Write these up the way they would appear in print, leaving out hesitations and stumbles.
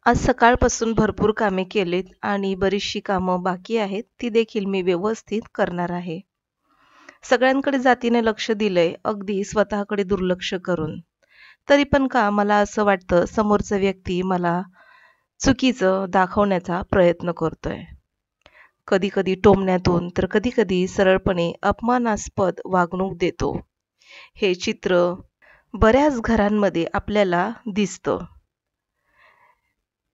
आज सकाळपासून भरपूर कामे केलीत आणि बरीचशी कामं बाकी आहेत, ती देखील मी व्यवस्थित करणार आहे. सगळ्यांकडे जातीने लक्ष दिलंय, अगदी स्वतःकडे दुर्लक्ष करून. तरी पण का मला असं वाटतं समोरचा व्यक्ती मला चुकीचं दाखवण्याचा प्रयत्न करतोय. कधी-कधी टोमण्यातून तर कधी-कधी सरळपणे अपमानास्पद वागणूक देतो. हे चित्र बऱ्याच घरांमध्ये आपल्याला दिसतं.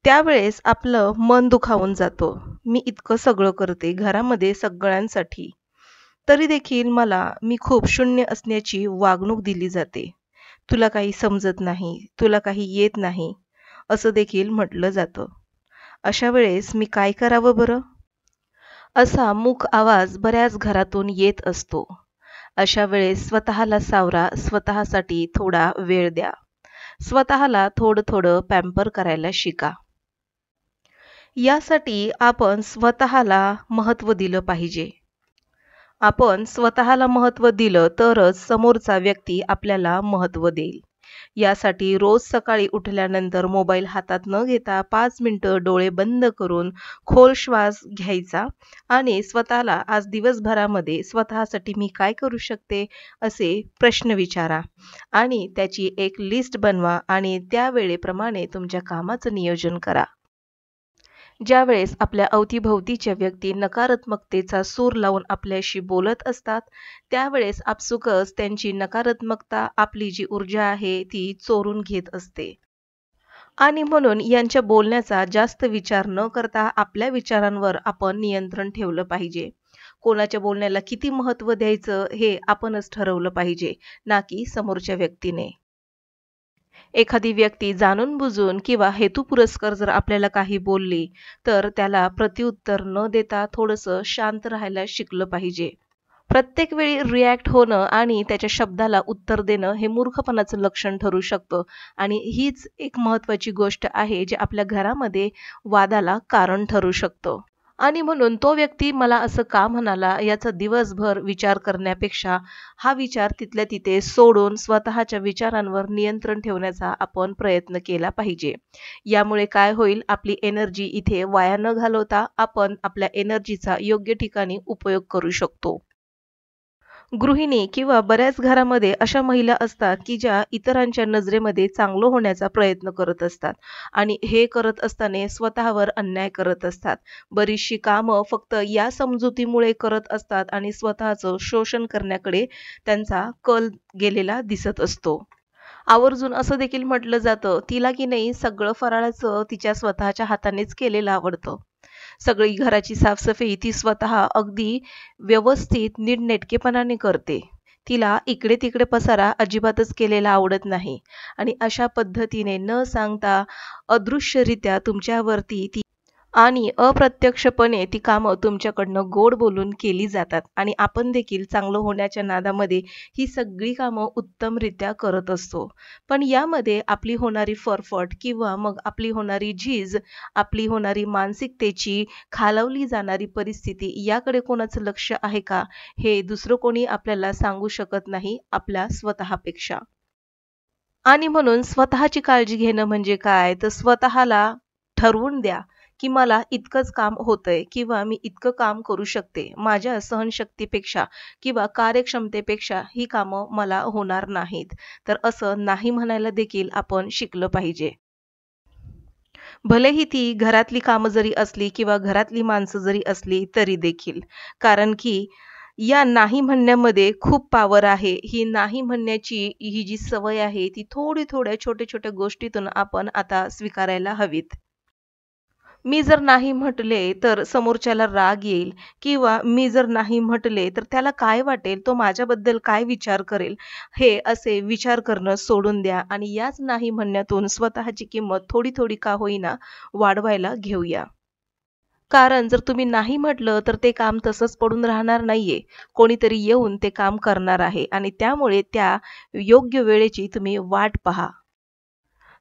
त्यावेळेस आपलं मन दुखावून जातं. मी इतकं सगळं करते घरामध्ये सगळ्यांसाठी, तरी देखील मी खूप शून्य असण्याची वागणूक दिली जाते. तुला काही समजत नाही, तुला काही येत नाही, असं देखील म्हटलं जातं. अशा वेळेस मी काय करावं बरं? असा मूक आवाज बऱ्याच घरातून येत असतो. अशा वेळेस स्वतःला सावरा, स्वतःसाठी थोडा वेळ द्या. स्वतःला थोडं-थोडं पॅम्पर करायला शिका. यासाठी आपण स्वतःला महत्त्व दिलं पाहिजे. आपण स्वतःला महत्त्व दिलं तरच समोरचा व्यक्ती आपल्याला महत्त्व देईल. यासाठी रोज सकाळी उठल्यानंतर मोबाईल हातात न घेता 5 मिनिटं डोळे बंद करून खोल श्वास घ्यायचा आणि स्वतःला आज दिवसभरामध्ये स्वतःसाठी मी काय करू शकते असे प्रश्न विचारा आणि त्याची एक लिस्ट बनवा आणि त्या वेळेप्रमाणे तुमच्या कामाचं नियोजन करा. ज्यावेळेस आपल्या अवतीभोवतीच्या व्यक्ती नकारात्मकतेचा सूर लावून आपल्याशी बोलत असतात, त्यावेळेस आपसुकच त्यांची नकारात्मकता आपली जी ऊर्जा आहे ती चोरून घेत असते. आणि म्हणून यांच्या बोलण्याचा जास्त विचार न करता आपल्या विचारांवर आपण नियंत्रण ठेवलं पाहिजे. कोणाच्या बोलण्याला किती महत्त्व द्यायचं हे आपणच ठरवलं पाहिजे, ना की समोरच्या व्यक्तीने. एखादी व्यक्ती जाणून-बुजून किंवा हेतुपुरस्सर जर आपल्याला काही बोलली, तर त्याला प्रत्युत्तर न देता थोडंसं शांत राहायला शिकलं पाहिजे. प्रत्येक वेळी रिॲक्ट होणं आणि त्याच्या शब्दाला उत्तर देणं हे मूर्खपणाचं लक्षण ठरू शकतं आणि हीच एक महत्त्वाची गोष्ट आहे, जी आपल्या घरामध्ये वादाला कारण ठरू शकतं. आणि म्हणून तो व्यक्ती मला असं का म्हणाला याचा दिवसभर विचार करण्यापेक्षा हा विचार तिथल्या तिथे सोडून स्वतःच्या विचारांवर नियंत्रण ठेवण्याचा आपण प्रयत्न केला पाहिजे. यामुळे काय होईल, आपली एनर्जी इथे वाया न घालवता आपण आपल्या एनर्जीचा योग्य ठिकाणी उपयोग करू शकतो. गृहिणी किंवा बऱ्याच घरामध्ये अशा महिला असतात, की ज्या इतरांच्या नजरेमध्ये चांगलं होण्याचा प्रयत्न करत असतात आणि हे करत असताना स्वतःवर अन्याय करत असतात. बरीचशी कामं फक्त या समजुतीमुळे करत असतात आणि स्वतःचं शोषण करण्याकडे त्यांचा कल गेलेला दिसत असतो. आवर्जून असं देखील म्हटलं जातं, तिला की नाही सगळं फराळाचं तिच्या स्वतःच्या हातानेच केलेलं आवडतं. सगळी घराची साफसफाई ती स्वतः अगदी व्यवस्थित नीटनेटकेपणाने करते. तिला इकडे-तिकडे पसारा अजिबातच केलेला आवडत नाही आणि अशा पद्धतीने न सांगता अदृश्यरित्या तुमच्यावरती ती आणि अप्रत्यक्षपणे ती कामं तुमच्याकडनं गोड बोलून केली जातात आणि आपण देखील चांगलं होण्याच्या नादामध्ये ही सगळी कामं उत्तमरित्या करत असतो. पण यामध्ये आपली होणारी फरफट किंवा मग आपली होणारी झीज, आपली होणारी मानसिकतेची खालवली जाणारी परिस्थिती याकडे कोणाचं लक्ष आहे का? हे दुसरं कोणी आपल्याला सांगू शकत नाही आपल्या स्वतःपेक्षा. आणि म्हणून स्वतःची काळजी घेणं म्हणजे काय? तर स्वतःला ठरवून द्या, की मला इतकंच काम होतंय किंवा मी इतकं काम करू शकते. माझ्या सहनशक्तीपेक्षा किंवा कार्यक्षमतेपेक्षा ही कामं मला होणार नाहीत. तर असं नाही म्हणायला देखील आपण शिकलं पाहिजे. भलेही ती घरातली कामं जरी असली किंवा घरातली माणसं जरी असली तरी देखील. कारण की या नाही म्हणण्यामध्ये खूप पॉवर आहे. ही नाही म्हणण्याची ही जी सवय आहे, ती थोड्या छोट्या-छोट्या गोष्टीतून आपण आता स्वीकारायला हवीत. मी जर नाही म्हटले, तर समोरच्याला राग येईल किंवा मी जर नाही म्हटले, तर त्याला काय वाटेल? तो माझ्याबद्दल काय विचार करेल? हे असे विचार करणं सोडून द्या आणि याच नाही म्हणण्यातून स्वतःची किंमत थोडी-थोडी का होईना वाढवायला घेऊया. कारण जर तुम्ही नाही म्हटलं, तर ते काम तसंच पडून राहणार नाहीये. कोणीतरी येऊन ते काम करणार आहे आणि त्यामुळे त्या योग्य वेळेची तुम्ही वाट पहा.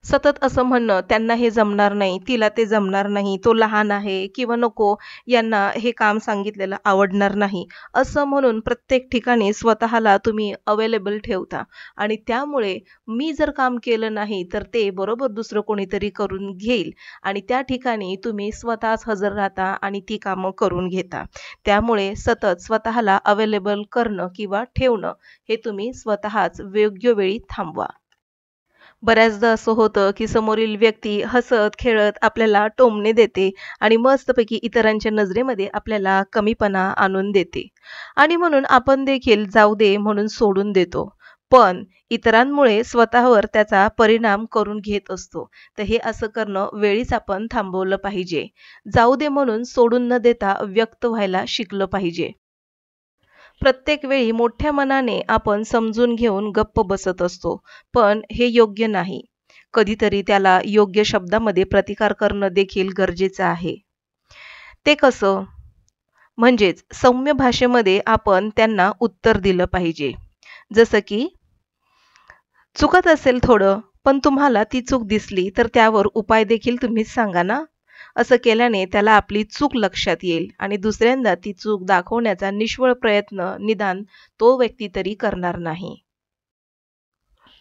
सतत असं म्हणणं, त्यांना हे जमणार नाही, तिला ते जमणार नाही, तो लहान आहे किंवा नको, यांना हे काम सांगितलेलं आवडणार नाही, असं म्हणून प्रत्येक ठिकाणी स्वतःला तुम्ही अवेलेबल ठेवता आणि त्यामुळे मी जर काम केलं नाही, तर ते बरोबर दुसरं कोणीतरी करून घेईल आणि त्या ठिकाणी तुम्ही स्वतःच हजर राहता आणि ती कामं करून घेता. त्यामुळे सतत स्वतःला अवेलेबल करणं किंवा ठेवणं हे तुम्ही स्वतःच योग्य वेळी थांबवा. बऱ्याचदा असं होतं, की समोरील व्यक्ती हसत-खेळत आपल्याला टोमणे देते आणि मस्तपैकी इतरांच्या नजरेमध्ये आपल्याला कमीपणा आणून देते आणि म्हणून आपण देखील जाऊ दे म्हणून सोडून देतो. पण इतरांमुळे स्वतःवर त्याचा परिणाम करून घेत असतो. तर हे असं करणं वेळीच आपण थांबवलं पाहिजे. जाऊ दे म्हणून सोडून न देता व्यक्त व्हायला शिकलं पाहिजे. प्रत्येक वेळी मोठ्या मनाने आपण समजून घेऊन गप्प बसत असतो, पण हे योग्य नाही. कधीतरी त्याला योग्य शब्दामध्ये प्रतिकार करणं देखील गरजेचं आहे. ते कसं? म्हणजेच सौम्य भाषेमध्ये आपण त्यांना उत्तर दिलं पाहिजे. जसं की चुकत असेल थोडं, पण तुम्हाला ती चूक दिसली तर त्यावर उपाय देखील तुम्हीच सांगा ना. असं केल्याने त्याला आपली चूक लक्षात येईल आणि दुसऱ्यांदा ती चूक दाखवण्याचा निष्फळ प्रयत्न निदान तो व्यक्ती तरी करणार नाही.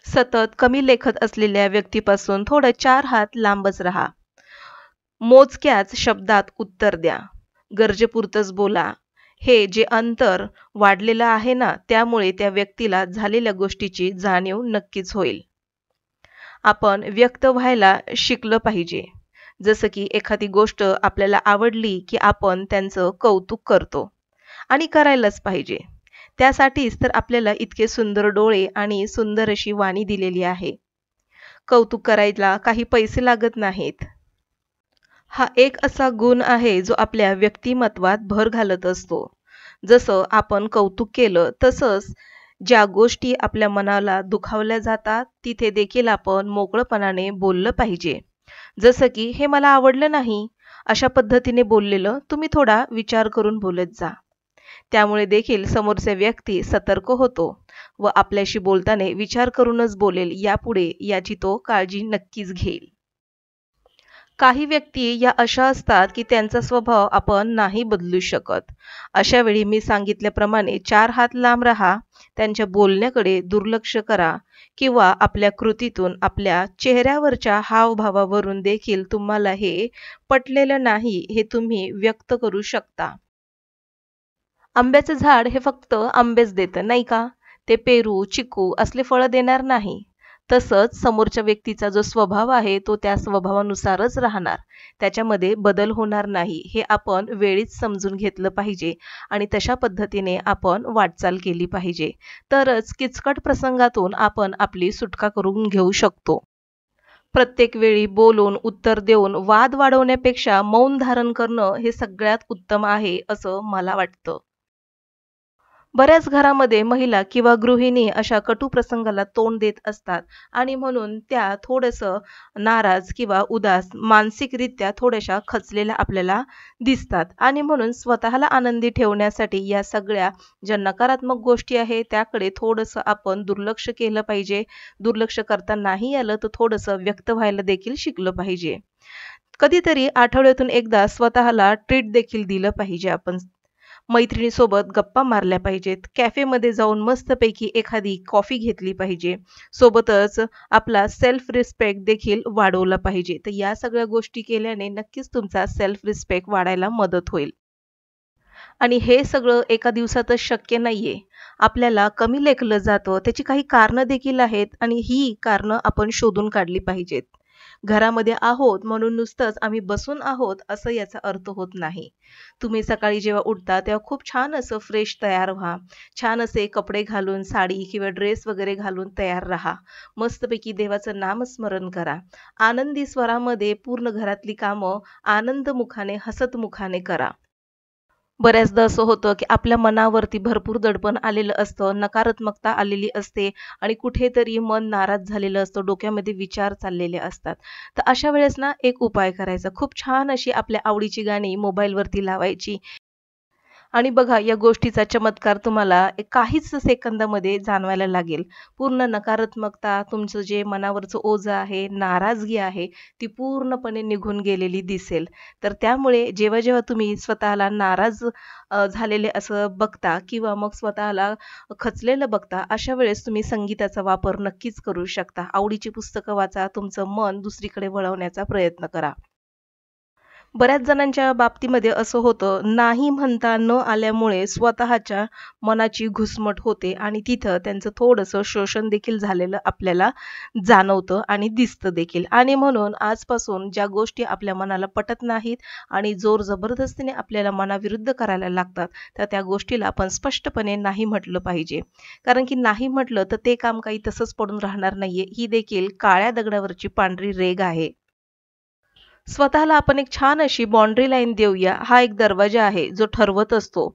सतत कमी लेखत असलेल्या व्यक्तीपासून थोडं 4 हात लांबच राहा. मोजक्याच शब्दात उत्तर द्या. गरजेपुरतंच बोला. हे जे अंतर वाढलेलं आहे ना, त्यामुळे त्या व्यक्तीला झालेल्या गोष्टीची जाणीव नक्कीच होईल. आपण व्यक्त व्हायला शिकलं पाहिजे. जसं की एखादी गोष्ट आपल्याला आवडली, की आपण त्यांचं कौतुक करतो आणि करायलाच पाहिजे. त्यासाठीच तर आपल्याला इतके सुंदर डोळे आणि सुंदर अशी वाणी दिलेली आहे. कौतुक करायला काही पैसे लागत नाहीत. हा एक असा गुण आहे जो आपल्या व्यक्तिमत्वात भर घालत असतो. जसं आपण कौतुक केलं तसंच ज्या गोष्टी आपल्या मनाला दुखावल्या जातात तिथे देखील आपण मोकळपणाने बोललं पाहिजे. जसं की हे मला आवडलं नाही, अशा पद्धतीने बोललेलं तुम्ही थोडा विचार करून बोलत जा. त्यामुळे देखील समोरचा व्यक्ती सतर्क होतो व आपल्याशी बोलताना विचार करूनच बोलेल यापुढे याची तो काळजी नक्कीच घेईल. काही व्यक्ती या अशा असतात की त्यांचा स्वभाव आपण नाही बदलू शकत. अशा वेळी मी सांगितल्याप्रमाणे 4 हात लांब राहा, त्यांच्या बोलण्याकडे दुर्लक्ष करा किंवा आपल्या कृतीतून आपल्या चेहऱ्यावरच्या हावभावावरून देखील तुम्हाला हे पटलेलं नाही हे तुम्ही व्यक्त करू शकता. आंब्याचं झाड हे फक्त आंबेच देतं, नाही का? ते पेरू, चिकू असले फळं देणार नाही. तसंच समोरच्या व्यक्तीचा जो स्वभाव आहे तो त्या स्वभावानुसारच राहणार. त्याच्यामध्ये बदल होणार नाही. हे आपण वेळीच समजून घेतलं पाहिजे आणि तशा पद्धतीने आपण वाटचाल केली पाहिजे. तरच किचकट प्रसंगातून आपण आपली सुटका करून घेऊ शकतो. प्रत्येक वेळी बोलून, उत्तर देऊन वाद वाढवण्यापेक्षा मौन धारण करणं हे सगळ्यात उत्तम आहे, असं मला वाटतं. बऱ्याच घरामध्ये महिला किंवा गृहिणी अशा कटू प्रसंगाला तोंड देत असतात आणि म्हणून त्या थोडंसं नाराज किंवा उदास मानसिकरित्या थोड्याशा खचलेल्या आपल्याला दिसतात आणि म्हणून स्वतःला आनंदी ठेवण्यासाठी या सगळ्या ज्या नकारात्मक गोष्टी आहेत त्याकडे थोडंसं आपण दुर्लक्ष केलं पाहिजे. दुर्लक्ष करता नाही आलं तर थोडंसं व्यक्त व्हायला देखील शिकलं पाहिजे. कधीतरी आठवड्यातून एकदा स्वतःला ट्रीट देखील दिलं पाहिजे आपण. मैत्रिणीसोबत गप्पा मारल्या पाहिजेत. कॅफेमध्ये जाऊन मस्तपैकी एखादी कॉफी घेतली पाहिजे. सोबतच आपला सेल्फ रिस्पेक्ट देखील वाढवला पाहिजे. तर या सगळ्या गोष्टी केल्याने नक्कीच तुमचा सेल्फ रिस्पेक्ट वाढायला मदत होईल. आणि हे सगळं एका दिवसातच शक्य नाहीये. आपल्याला कमी लेखलं जातं त्याची काही कारणं देखील आहेत आणि ही कारणं आपण शोधून काढली पाहिजेत. घरामध्ये आहोत म्हणून नुसतंच आम्ही बसून आहोत असं याचा अर्थ होत नाही. तुम्ही सकाळी जेव्हा उठता तेव्हा खूप छान असं फ्रेश तयार व्हा. छान असे कपडे घालून साडी किंवा ड्रेस वगैरे घालून तयार राहा. मस्तपैकी देवाचं नामस्मरण करा. आनंदी स्वरामध्ये पूर्ण घरातली कामं आनंदमुखाने, हसतमुखाने करा. बऱ्याचदा असं होतं, की आपल्या मनावरती भरपूर दडपण आलेलं असतं, नकारात्मकता आलेली असते आणि कुठेतरी मन नाराज झालेलं असतं, डोक्यामध्ये विचार चाललेले असतात. तर अशा वेळेस ना एक उपाय करायचा. खूप छान अशी आपल्या आवडीची गाणी मोबाईलवरती लावायची आणि बघा या गोष्टीचा चमत्कार तुम्हाला काहीच सेकंदामध्ये जाणवायला लागेल. पूर्ण नकारात्मकता, तुमचं जे मनावरचं ओझं आहे, नाराजगी आहे, ती पूर्णपणे निघून गेलेली दिसेल. तर त्यामुळे जेव्हा-जेव्हा तुम्ही स्वतःला नाराज झालेले असं बघता किंवा मग स्वतःला खचलेलं बघता, अशा वेळेस तुम्ही संगीताचा वापर नक्कीच करू शकता. आवडीची पुस्तकं वाचा, तुमचं मन दुसरीकडे वळवण्याचा प्रयत्न करा. बऱ्याच जणांच्या बाबतीमध्ये असं होतं, नाही म्हणता न आल्यामुळे स्वतःच्या मनाची घुसमट होते आणि तिथं त्यांचं थोडंसं शोषण देखील झालेलं आपल्याला जाणवतं आणि दिसतं देखील. आणि म्हणून आजपासून ज्या गोष्टी आपल्या मनाला पटत नाहीत आणि जोर जबरदस्तीने आपल्याला मनाविरुद्ध करायला लागतात, तर त्या गोष्टीला आपण स्पष्टपणे नाही म्हटलं पाहिजे. कारण की नाही म्हटलं तर ते काम काही तसंच पडून राहणार नाहीये. ही देखील काळ्या दगडावरची पांढरी रेघ आहे. स्वतःला आपण एक छान अशी बाउंड्री लाईन देऊया. हा एक दरवाजा आहे जो ठरवत असतो.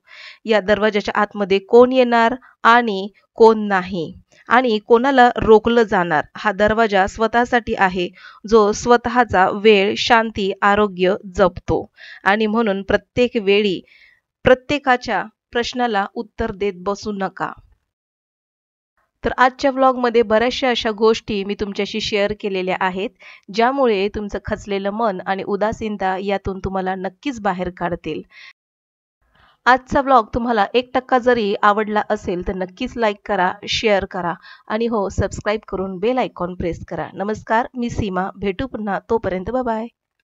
या दरवाजाच्या आतमध्ये कोण येणार आणि कोण नाही आणि कोणाला रोखलं जाणार. हा दरवाजा स्वतःसाठी आहे जो स्वतःचा वेळ, शांती, आरोग्य जपतो आणि म्हणून प्रत्येक वेळी प्रत्येकाच्या प्रश्नाला उत्तर देत बसू नका. तर आजच्या व्लॉगमध्ये बऱ्याचशा अशा गोष्टी मी तुमच्याशी शेअर केलेल्या आहेत, ज्यामुळे तुमचं खचलेलं मन आणि उदासीनता यातून तुम्हाला नक्कीच बाहेर काढतील. आजचा व्लॉग तुम्हाला 1% जरी आवडला असेल तर नक्कीच लाईक करा, शेअर करा आणि हो सबस्क्राईब करून बेल आयकॉन प्रेस करा. नमस्कार, मी सीमा. भेटू पुन्हा. तोपर्यंत बाय.